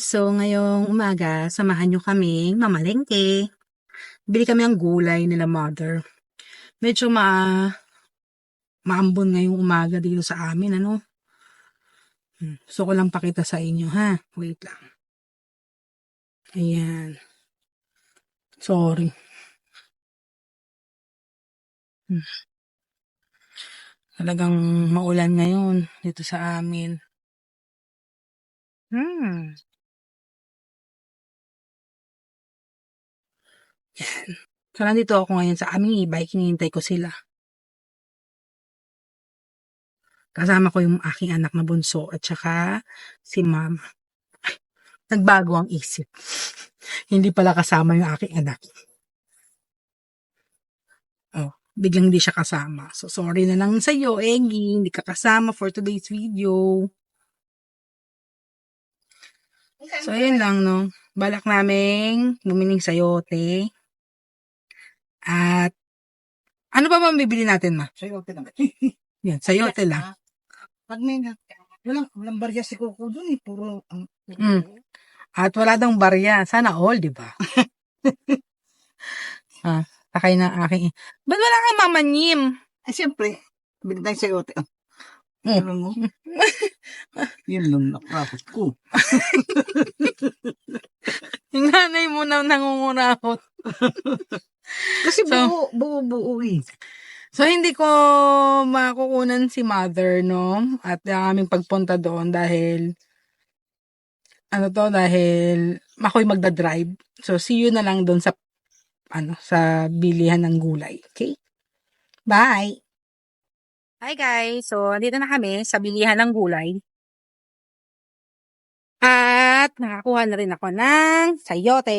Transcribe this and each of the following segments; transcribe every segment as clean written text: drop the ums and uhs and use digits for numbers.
So, ngayong umaga, samahan nyo kami mamalengke. Bili kami ang gulay nila mother. Medyo maambon ngayong umaga dito sa amin, ano? So, ko lang pakita sa inyo, ha? Wait lang. Ayan. Sorry. Talagang maulan ngayon dito sa amin. Yan. So, nandito ako ngayon sa aming e-bike. Hinihintay ko sila. Kasama ko yung aking anak na bunso at saka si ma'am. Nagbago ang isip. Hindi pala kasama yung aking anak. Oh, biglang hindi siya kasama. So, sorry na lang sa'yo, Eggy. Hindi ka kasama for today's video. So, ayun lang, no? Balak naming bumiling sayote. At, ano pa ba bibili natin, ma? Sayote lang. Yan, sayote lang. Pag may walang barya si Coco dun eh. Puro At wala daw barya. Sana all, di ba? Takay na aking... Ba't wala kang mamanyim? Ay, siyempre. Bili tayong sayote. Ano mo? Yun lang nakrapot ko. Yung nanay mo na nangungurakot. Kasi buo eh. So, hindi ko makukunan si mother, no? At ang aming pagpunta doon dahil ako'y magdadrive. So, see you na lang doon sa bilihan ng gulay. Okay? Bye! Hi guys! So, dito na kami sa bilihan ng gulay. At nakakuha na rin ako ng sayote.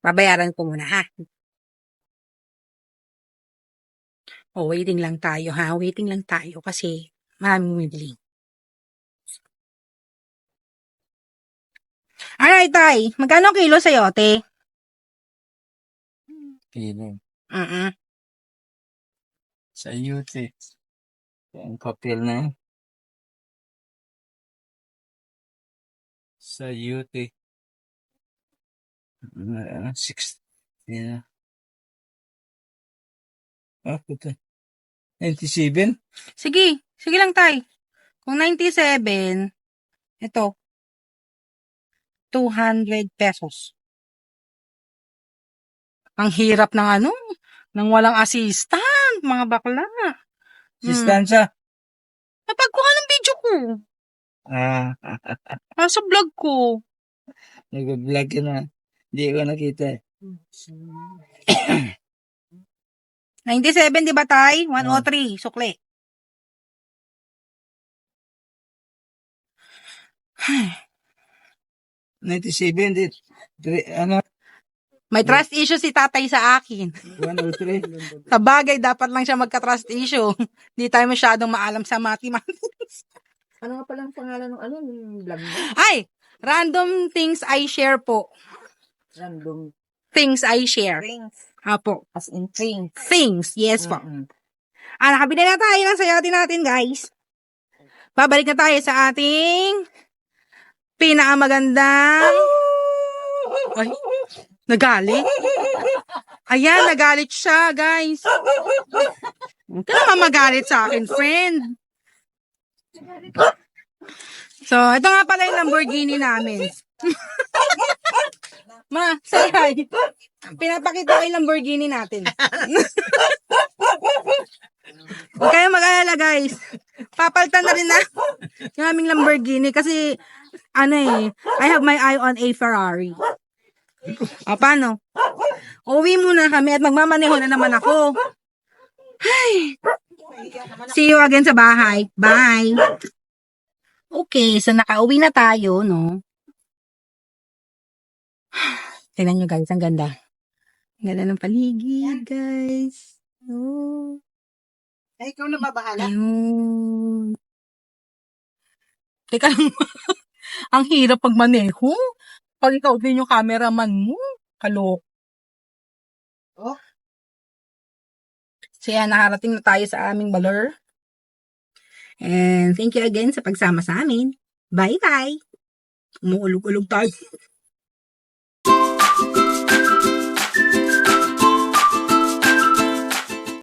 Babayaran ko muna, ha? Oh, waiting lang tayo, ha? Waiting lang tayo kasi maraming bumibili. Alright, tay. Magkano kilo sayote? Kilo. Mm-mm. Sayote. Ang papel na yun. Sayote. 60. Yeah. Puta. 97? Sige lang, tay. Kung 97, ito, 200 pesos. Ang hirap ng nang walang assistant, mga bakla. Distansya? Napagkuha ng video ko. Nasa vlog ko. Nag-vlog ka na. Hindi ko nakita. 97, di ba, tay? 103, sukli. Ay. 97, ano? May trust issue si tatay sa akin. 103. Sa bagay, dapat lang siya magka-trust issue. Hindi tayo masyadong maalam sa mathematics. Ano nga palang pangalan ng ng vlog mo? Ay! Random things I share po. Random Things I share. things. Apo. As in things. Things. Yes po. Nakabili na tayo ng sayote natin, guys. Babalik na tayo sa ating pinakamagandang... Ay, nagalit? Ayan, nagalit siya, guys. Huwag ka naman magalit sa akin, friend. So, ito nga pala yung Lamborghini namin. Ma, say hi. Pinapakita ko yung Lamborghini natin. Huwag kayong mag-alala, guys. Papalitan na rin na yung aming Lamborghini kasi, I have my eye on a Ferrari. O, paano? Uwi muna kami at magmamaneho na naman ako. Ay. See you again sa bahay. Bye. Okay, so nakauwi na tayo, no? Tingnan nyo, guys, ang ganda. Ang ganda ng paligid, guys. Oh. Ay, ikaw na babahala? Ayun. Teka lang. Ang hirap pagmaneho. Pag ikaw din yung cameraman mo. Kalok. Oh? So yan, nakarating na tayo sa aming Baler. And thank you again sa pagsama sa amin. Bye-bye! Umuulog-ulog tayo.